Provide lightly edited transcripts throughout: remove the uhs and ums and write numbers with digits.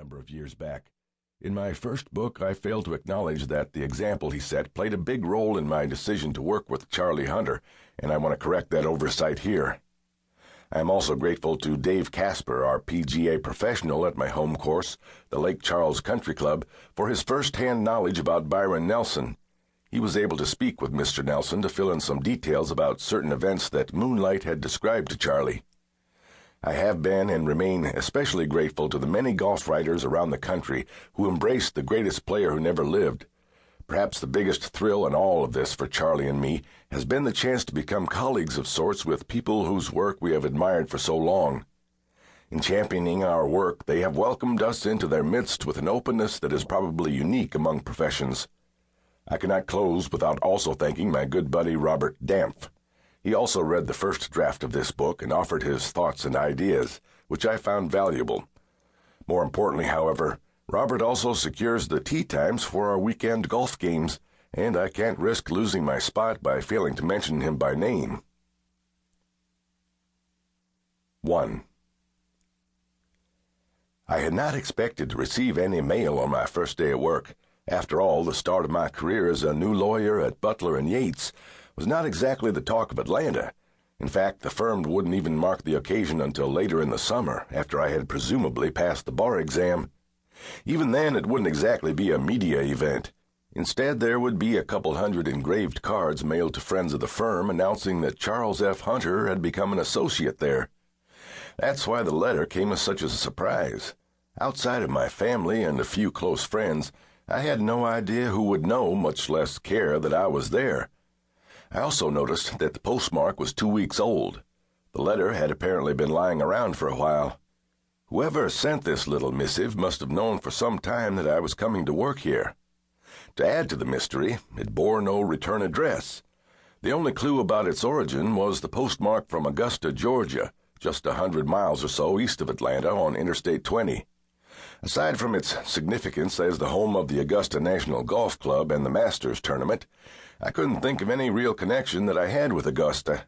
number of years back. In my first book, I failed to acknowledge that the example he set played a big role in my decision to work with Charley Hunter, and I want to correct that oversight here. I am also grateful to Dave Casper, our PGA professional at my home course, the Lake Charles Country Club, for his first-hand knowledge about Byron Nelson. He was able to speak with Mr. Nelson to fill in some details about certain events that Moonlight had described to Charley. I have been and remain especially grateful to the many golf writers around the country who embraced the greatest player who never lived. Perhaps the biggest thrill in all of this for Charley and me has been the chance to become colleagues of sorts with people whose work we have admired for so long. In championing our work, they have welcomed us into their midst with an openness that is probably unique among professions. I cannot close without also thanking my good buddy Robert Dampf. He also read the first draft of this book and offered his thoughts and ideas, which I found valuable. More importantly, however, Robert also secures the tee times for our weekend golf games, and I can't risk losing my spot by failing to mention him by name. 1. I had not expected to receive any mail on my first day at work. After all, the start of my career as a new lawyer at Butler & Yates was not exactly the talk of Atlanta. In fact, the firm wouldn't even mark the occasion until later in the summer, after I had presumably passed the bar exam. Even then, it wouldn't exactly be a media event. Instead, there would be a couple hundred engraved cards mailed to friends of the firm announcing that Charles F. Hunter had become an associate there. That's why the letter came as such a surprise. Outside of my family and a few close friends, I had no idea who would know, much less care, that I was there. I also noticed that the postmark was 2 weeks old. The letter had apparently been lying around for a while. Whoever sent this little missive must have known for some time that I was coming to work here. To add to the mystery, it bore no return address. The only clue about its origin was the postmark from Augusta, Georgia, just 100 miles or so east of Atlanta on Interstate 20. Aside from its significance as the home of the Augusta National Golf Club and the Masters Tournament, I couldn't think of any real connection that I had with Augusta.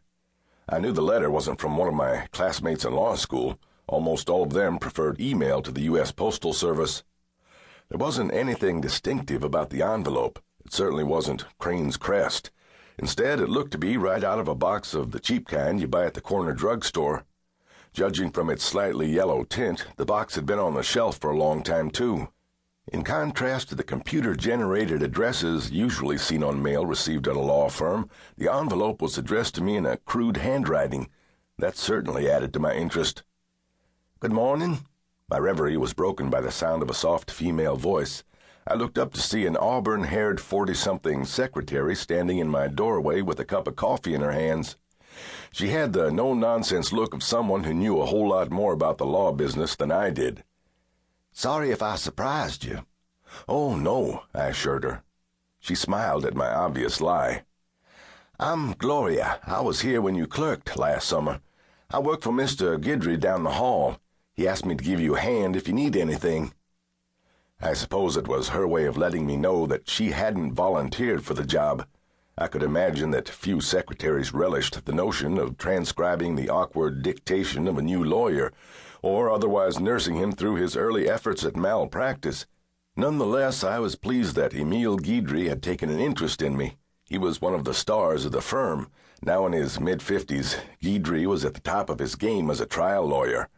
I knew the letter wasn't from one of my classmates in law school. Almost all of them preferred email to the U.S. Postal Service. There wasn't anything distinctive about the envelope. It certainly wasn't Crane's Crest. Instead, it looked to be right out of a box of the cheap kind you buy at the corner drugstore. Judging from its slightly yellow tint, the box had been on the shelf for a long time, too. In contrast to the computer-generated addresses usually seen on mail received at a law firm, the envelope was addressed to me in a crude handwriting. That certainly added to my interest. "Good morning." My reverie was broken by the sound of a soft female voice. I looked up to see an auburn-haired 40-something secretary standing in my doorway with a cup of coffee in her hands. She had the no-nonsense look of someone who knew a whole lot more about the law business than I did. "Sorry if I surprised you." "Oh, no," I assured her. She smiled at my obvious lie. "I'm Gloria. I was here when you clerked last summer. I work for Mr. Guidry down the hall. He asked me to give you a hand if you need anything." I suppose it was her way of letting me know that she hadn't volunteered for the job. I could imagine that few secretaries relished the notion of transcribing the awkward dictation of a new lawyer, or otherwise nursing him through his early efforts at malpractice. Nonetheless, I was pleased that Emile Guidry had taken an interest in me. He was one of the stars of the firm. Now in his mid-50s, Guidry was at the top of his game as a trial lawyer.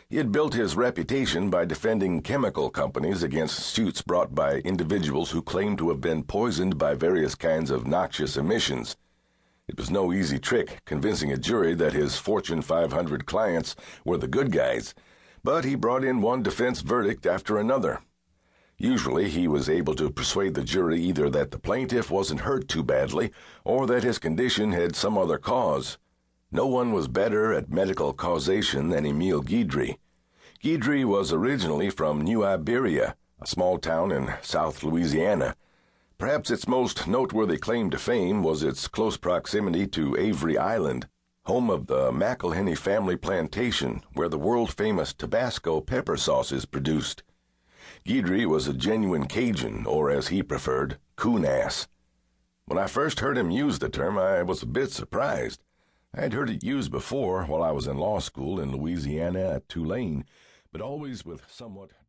He had built his reputation by defending chemical companies against suits brought by individuals who claimed to have been poisoned by various kinds of noxious emissions. It was no easy trick convincing a jury that his Fortune 500 clients were the good guys, but he brought in one defense verdict after another. Usually he was able to persuade the jury either that the plaintiff wasn't hurt too badly or that his condition had some other cause. No one was better at medical causation than Emile Guidry. Guidry was originally from New Iberia, a small town in South Louisiana. Perhaps its most noteworthy claim to fame was its close proximity to Avery Island, home of the McElhenney family plantation, where the world-famous Tabasco pepper sauce is produced. Guidry was a genuine Cajun, or as he preferred, coon-ass. When I first heard him use the term, I was a bit surprised. I had heard it used before while I was in law school in Louisiana at Tulane, but always with somewhat